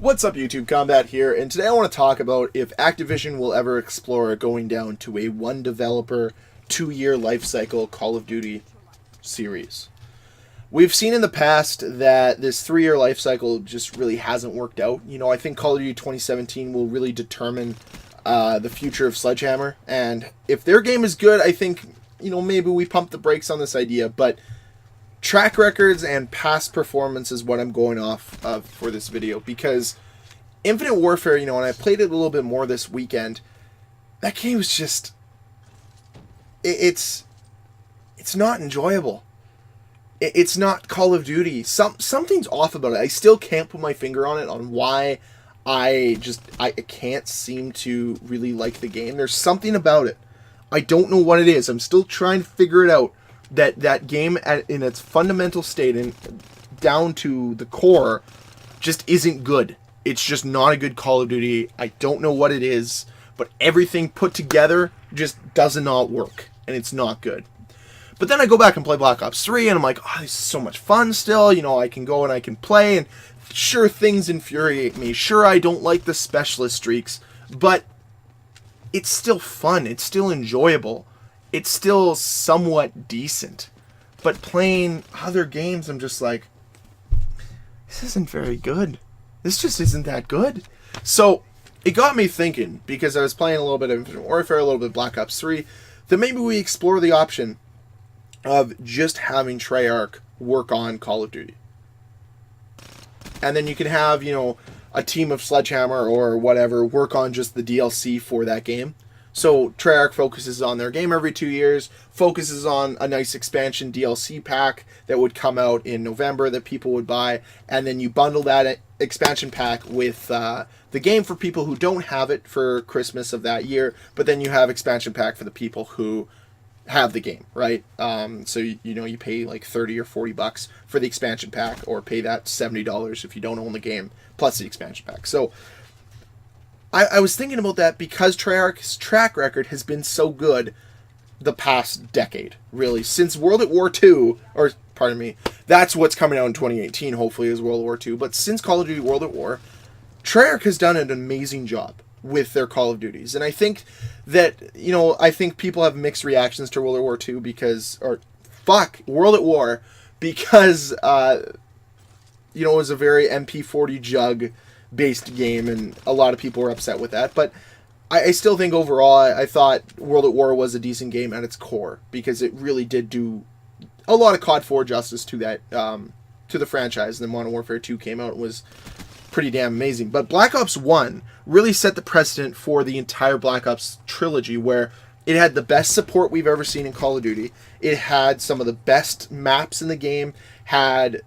What's up, YouTube? Combat here, and today I want to talk about if Activision will ever explore going down to a one developer, 2-year life cycle Call of Duty series. We've seen in the past that this 3-year life cycle just really hasn't worked out. You know, I think Call of Duty 2017 will really determine the future of Sledgehammer, and if their game is good, I think, you know, maybe we pump the brakes on this idea, but track records and past performance is what I'm going off of for this video, because Infinite Warfare, you know, and I played it a little bit more this weekend, that game is just, it's not enjoyable. It's not Call of Duty. Something's off about it. I still can't put my finger on it, on why I can't seem to really like the game. There's something about it. I don't know what it is. I'm still trying to figure it out. That game in its fundamental state and down to the core just isn't good. It's just not a good Call of Duty. I don't know what it is, but everything put together just does not work, and it's not good. But then I go back and play Black Ops 3, and I'm like, oh, this is so much fun still. You know, I can go and I can play, and sure, things infuriate me. Sure, I don't like the specialist streaks, but it's still fun. It's still enjoyable. It's still somewhat decent. But playing other games, I'm just like, this isn't very good. This just isn't that good. So it got me thinking, because I was playing a little bit of Infinite Warfare, a little bit of Black Ops 3, that maybe we explore the option of just having Treyarch work on Call of Duty. And then you can have, you know, a team of Sledgehammer or whatever work on just the DLC for that game. So Treyarch focuses on their game every 2 years, focuses on a nice expansion DLC pack that would come out in November that people would buy, and then you bundle that expansion pack with the game for people who don't have it for Christmas of that year, but then you have expansion pack for the people who have the game, right? So you know, you pay like 30 or 40 bucks for the expansion pack, or pay that $70 if you don't own the game plus the expansion pack. So I was thinking about that because Treyarch's track record has been so good the past decade, really. Since World at War II, or pardon me, that's what's coming out in 2018, hopefully, is World at War II. But since Call of Duty World at War, Treyarch has done an amazing job with their Call of Duties. And I think that, you know, I think people have mixed reactions to World at War II because, or fuck, World at War, because, you know, it was a very MP40 jug based game, and a lot of people were upset with that, but I still think overall I thought World at War was a decent game at its core, because it really did do a lot of COD 4 justice to that, to the franchise. And then Modern Warfare 2 came out and was pretty damn amazing. But Black Ops 1 really set the precedent for the entire Black Ops trilogy, where it had the best support we've ever seen in Call of Duty. It had some of the best maps in the game, had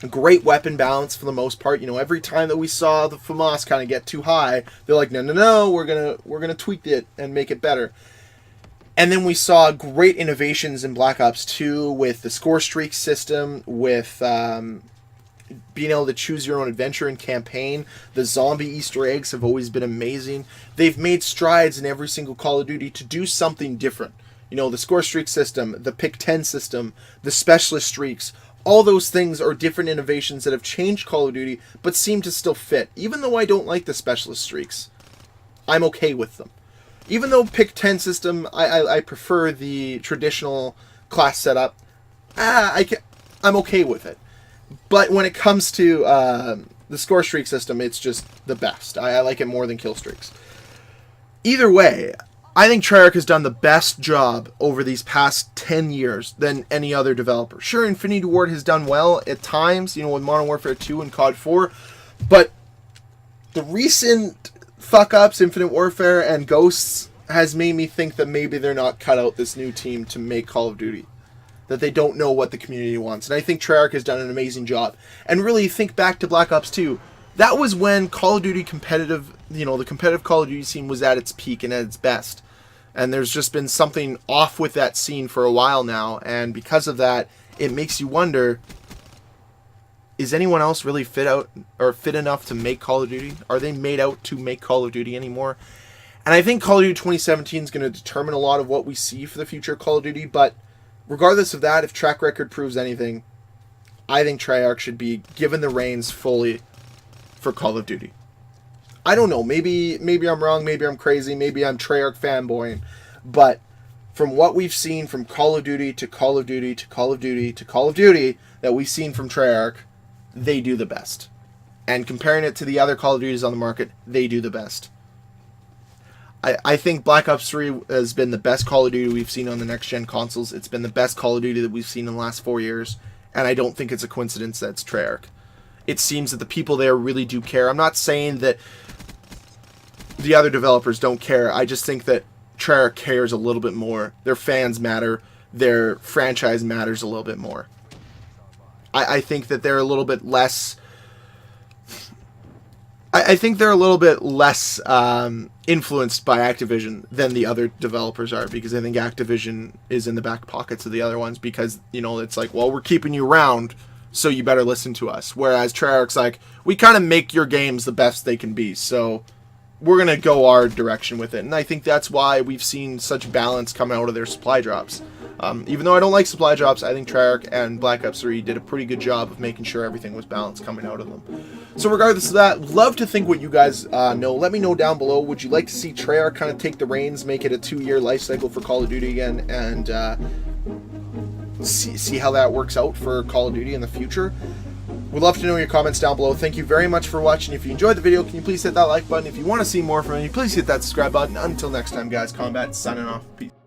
great weapon balance for the most part. You know, every time that we saw the FAMAS kind of get too high, they're like, no, we're gonna tweak it and make it better. And then we saw great innovations in Black Ops 2 with the score streak system, with being able to choose your own adventure and campaign. The zombie Easter eggs have always been amazing. They've made strides in every single Call of Duty to do something different. You know, the score streak system, the pick 10 system, the specialist streaks, all those things are different innovations that have changed Call of Duty, but seem to still fit. Even though I don't like the specialist streaks, I'm okay with them. Even though pick 10 system, I prefer the traditional class setup, I'm okay with it. But when it comes to the score streak system, it's just the best. I like it more than kill streaks. Either way, I think Treyarch has done the best job over these past 10 years than any other developer. Sure, Infinity Ward has done well at times, you know, with Modern Warfare 2 and COD 4, but the recent fuck-ups, Infinite Warfare and Ghosts, has made me think that maybe they're not cut out, this new team, to make Call of Duty. That they don't know what the community wants. And I think Treyarch has done an amazing job. And really, think back to Black Ops 2. That was when Call of Duty competitive, you know, the competitive Call of Duty scene was at its peak and at its best. And there's just been something off with that scene for a while now. And because of that, it makes you wonder, is anyone else really fit enough to make Call of Duty? Are they made out to make Call of Duty anymore? And I think Call of Duty 2017 is going to determine a lot of what we see for the future of Call of Duty. But regardless of that, if track record proves anything, I think Treyarch should be given the reins fully for Call of Duty. I don't know. Maybe I'm wrong. Maybe I'm crazy. Maybe I'm Treyarch fanboying. But from what we've seen from Call of Duty to Call of Duty to Call of Duty to Call of Duty that we've seen from Treyarch, they do the best. And comparing it to the other Call of Duties on the market, they do the best. I think Black Ops 3 has been the best Call of Duty we've seen on the next-gen consoles. It's been the best Call of Duty that we've seen in the last 4 years. And I don't think it's a coincidence that it's Treyarch. It seems that the people there really do care. I'm not saying that the other developers don't care. I just think that Treyarch cares a little bit more. Their fans matter. Their franchise matters a little bit more. I think that they're a little bit less... I think they're a little bit less influenced by Activision than the other developers are, because I think Activision is in the back pockets of the other ones because, you know, it's like, well, we're keeping you around, so you better listen to us. Whereas Treyarch's like, we kind of make your games the best they can be, so we're going to go our direction with it. And I think that's why we've seen such balance come out of their supply drops. Even though I don't like supply drops, I think Treyarch and Black Ops 3 did a pretty good job of making sure everything was balanced coming out of them. So regardless of that, love to think what you guys know. Let me know down below. Would you like to see Treyarch kind of take the reins, make it a 2-year life cycle for Call of Duty again, and see how that works out for Call of Duty in the future? We'd love to know your comments down below. Thank you very much for watching. If you enjoyed the video, can you please hit that like button? If you want to see more from me, please hit that subscribe button. Until next time, guys, Combat signing off. Peace.